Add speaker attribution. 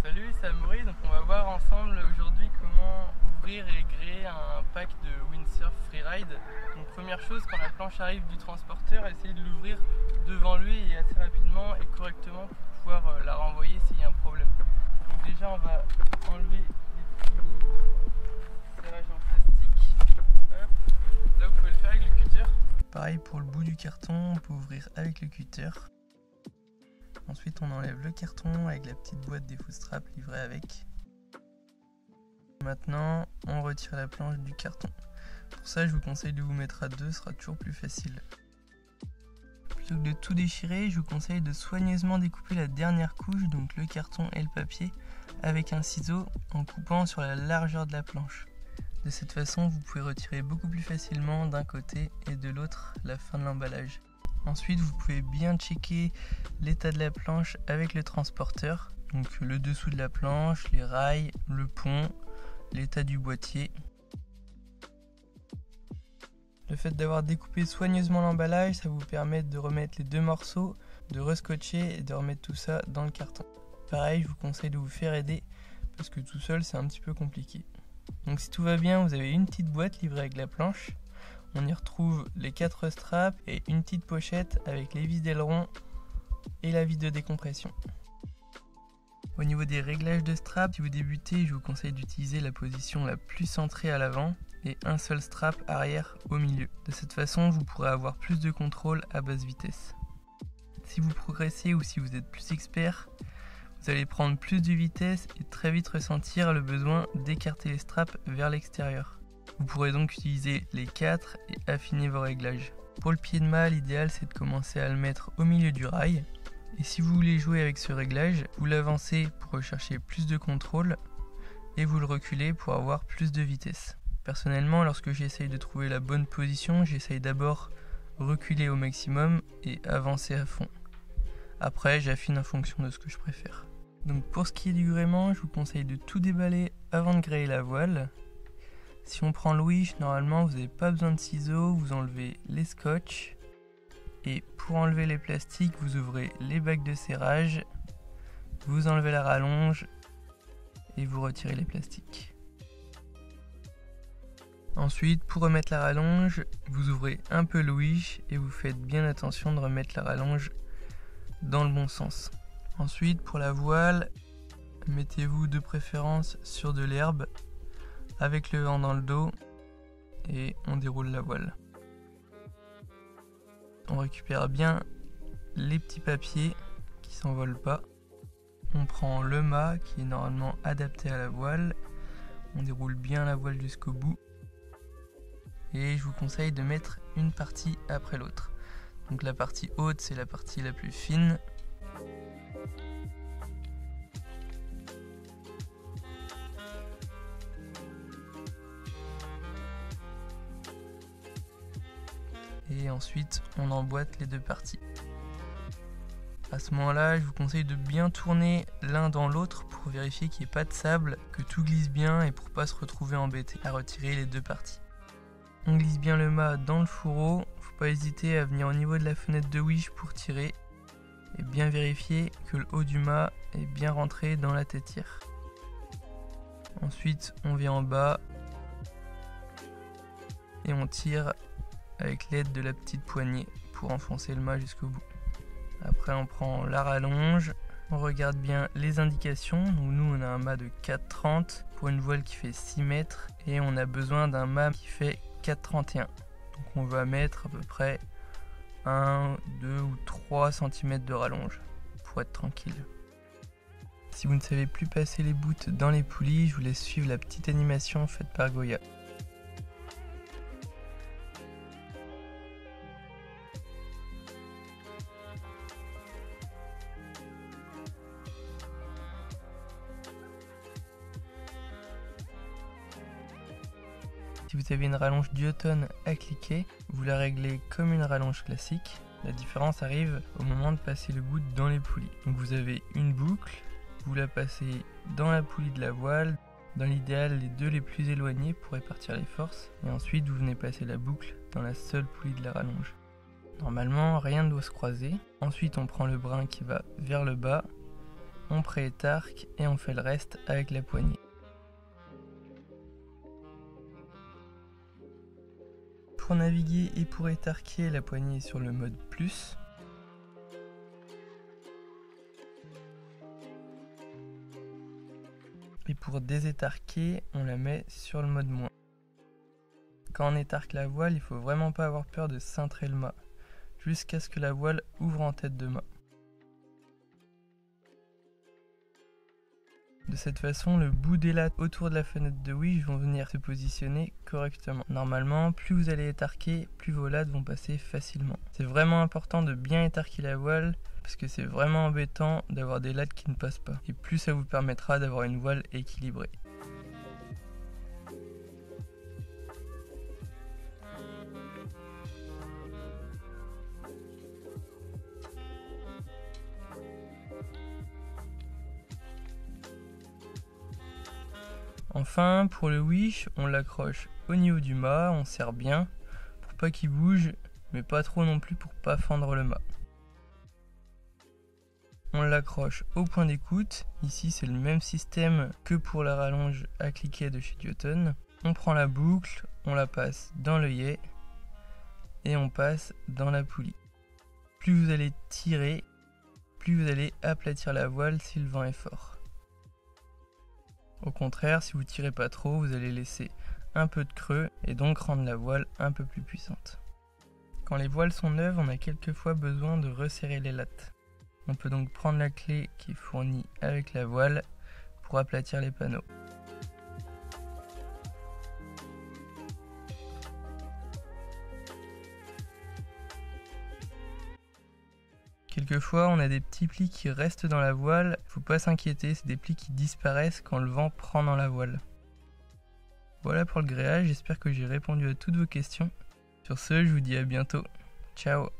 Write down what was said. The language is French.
Speaker 1: Salut, c'est Amaury, donc on va voir ensemble aujourd'hui comment ouvrir et gréer un pack de windsurf freeride. Donc première chose, quand la planche arrive du transporteur, essayez de l'ouvrir devant lui et assez rapidement et correctement pour pouvoir la renvoyer s'il y a un problème. Donc déjà on va enlever les petits serrages en plastique. Hop. Là vous pouvez le faire avec le cutter. Pareil pour le bout du carton, on peut ouvrir avec le cutter. Ensuite on enlève le carton avec la petite boîte des footstraps livrée avec. Maintenant on retire la planche du carton. Pour ça je vous conseille de vous mettre à deux, ce sera toujours plus facile. Plutôt que de tout déchirer, je vous conseille de soigneusement découper la dernière couche, donc le carton et le papier, avec un ciseau en coupant sur la largeur de la planche. De cette façon vous pouvez retirer beaucoup plus facilement d'un côté et de l'autre la fin de l'emballage. Ensuite, vous pouvez bien checker l'état de la planche avec le transporteur. Donc le dessous de la planche, les rails, le pont, l'état du boîtier. Le fait d'avoir découpé soigneusement l'emballage, ça vous permet de remettre les deux morceaux, de rescotcher et de remettre tout ça dans le carton. Pareil, je vous conseille de vous faire aider parce que tout seul c'est un petit peu compliqué. Donc si tout va bien, vous avez une petite boîte livrée avec la planche. On y retrouve les 4 straps et une petite pochette avec les vis d'aileron et la vis de décompression. Au niveau des réglages de straps, si vous débutez, je vous conseille d'utiliser la position la plus centrée à l'avant et un seul strap arrière au milieu. De cette façon, vous pourrez avoir plus de contrôle à basse vitesse. Si vous progressez ou si vous êtes plus expert, vous allez prendre plus de vitesse et très vite ressentir le besoin d'écarter les straps vers l'extérieur. Vous pourrez donc utiliser les 4 et affiner vos réglages. Pour le pied de mât, l'idéal c'est de commencer à le mettre au milieu du rail. Et si vous voulez jouer avec ce réglage, vous l'avancez pour rechercher plus de contrôle et vous le reculez pour avoir plus de vitesse. Personnellement, lorsque j'essaye de trouver la bonne position, j'essaye d'abord reculer au maximum et avancer à fond. Après, j'affine en fonction de ce que je préfère. Donc pour ce qui est du gréement, je vous conseille de tout déballer avant de gréer la voile. Si on prend le wish, normalement vous n'avez pas besoin de ciseaux, vous enlevez les scotch. Et pour enlever les plastiques, vous ouvrez les bacs de serrage, vous enlevez la rallonge et vous retirez les plastiques. Ensuite, pour remettre la rallonge, vous ouvrez un peu le wish et vous faites bien attention de remettre la rallonge dans le bon sens. Ensuite, pour la voile, mettez-vous de préférence sur de l'herbe avec le vent dans le dos et on déroule la voile. On récupère bien les petits papiers qui s'envolent pas. On prend le mât qui est normalement adapté à la voile. On déroule bien la voile jusqu'au bout. Et je vous conseille de mettre une partie après l'autre. Donc la partie haute c'est la partie la plus fine. Et ensuite on emboîte les deux parties. À ce moment là je vous conseille de bien tourner l'un dans l'autre pour vérifier qu'il n'y ait pas de sable, que tout glisse bien et pour pas se retrouver embêté à retirer les deux parties. On glisse bien le mât dans le fourreau, faut pas hésiter à venir au niveau de la fenêtre de wish pour tirer et bien vérifier que le haut du mât est bien rentré dans la tétire. Ensuite on vient en bas et on tire avec l'aide de la petite poignée pour enfoncer le mât jusqu'au bout. Après on prend la rallonge, on regarde bien les indications. Donc nous on a un mât de 4,30 pour une voile qui fait 6 mètres et on a besoin d'un mât qui fait 4,31. Donc on va mettre à peu près 1, 2 ou 3 cm de rallonge pour être tranquille. Si vous ne savez plus passer les bouts dans les poulies, je vous laisse suivre la petite animation faite par Goya. Si vous avez une rallonge duotone à cliquer, vous la réglez comme une rallonge classique. La différence arrive au moment de passer le bout dans les poulies. Donc vous avez une boucle, vous la passez dans la poulie de la voile, dans l'idéal les deux les plus éloignés pour répartir les forces, et ensuite vous venez passer la boucle dans la seule poulie de la rallonge. Normalement rien ne doit se croiser. Ensuite on prend le brin qui va vers le bas on pré-étarque et on fait le reste avec la poignée. Pour naviguer et pour étarquer, la poignée est sur le mode plus. Et pour désétarquer, on la met sur le mode moins. Quand on étarque la voile, il faut vraiment pas avoir peur de cintrer le mât, jusqu'à ce que la voile ouvre en tête de mât. De cette façon, le bout des lattes autour de la fenêtre de wish vont venir se positionner correctement. Normalement, plus vous allez étarquer, plus vos lattes vont passer facilement. C'est vraiment important de bien étarquer la voile, parce que c'est vraiment embêtant d'avoir des lattes qui ne passent pas. Et plus ça vous permettra d'avoir une voile équilibrée. Enfin, pour le wish, on l'accroche au niveau du mât, on serre bien pour pas qu'il bouge, mais pas trop non plus pour pas fendre le mât. On l'accroche au point d'écoute, ici c'est le même système que pour la rallonge à cliquet de chez Duotone. On prend la boucle, on la passe dans l'œillet et on passe dans la poulie. Plus vous allez tirer, plus vous allez aplatir la voile si le vent est fort. Au contraire, si vous tirez pas trop, vous allez laisser un peu de creux et donc rendre la voile un peu plus puissante. Quand les voiles sont neuves, on a quelquefois besoin de resserrer les lattes. On peut donc prendre la clé qui est fournie avec la voile pour aplatir les panneaux. Quelquefois, on a des petits plis qui restent dans la voile, faut pas s'inquiéter, c'est des plis qui disparaissent quand le vent prend dans la voile. Voilà pour le gréage, j'espère que j'ai répondu à toutes vos questions. Sur ce, je vous dis à bientôt. Ciao!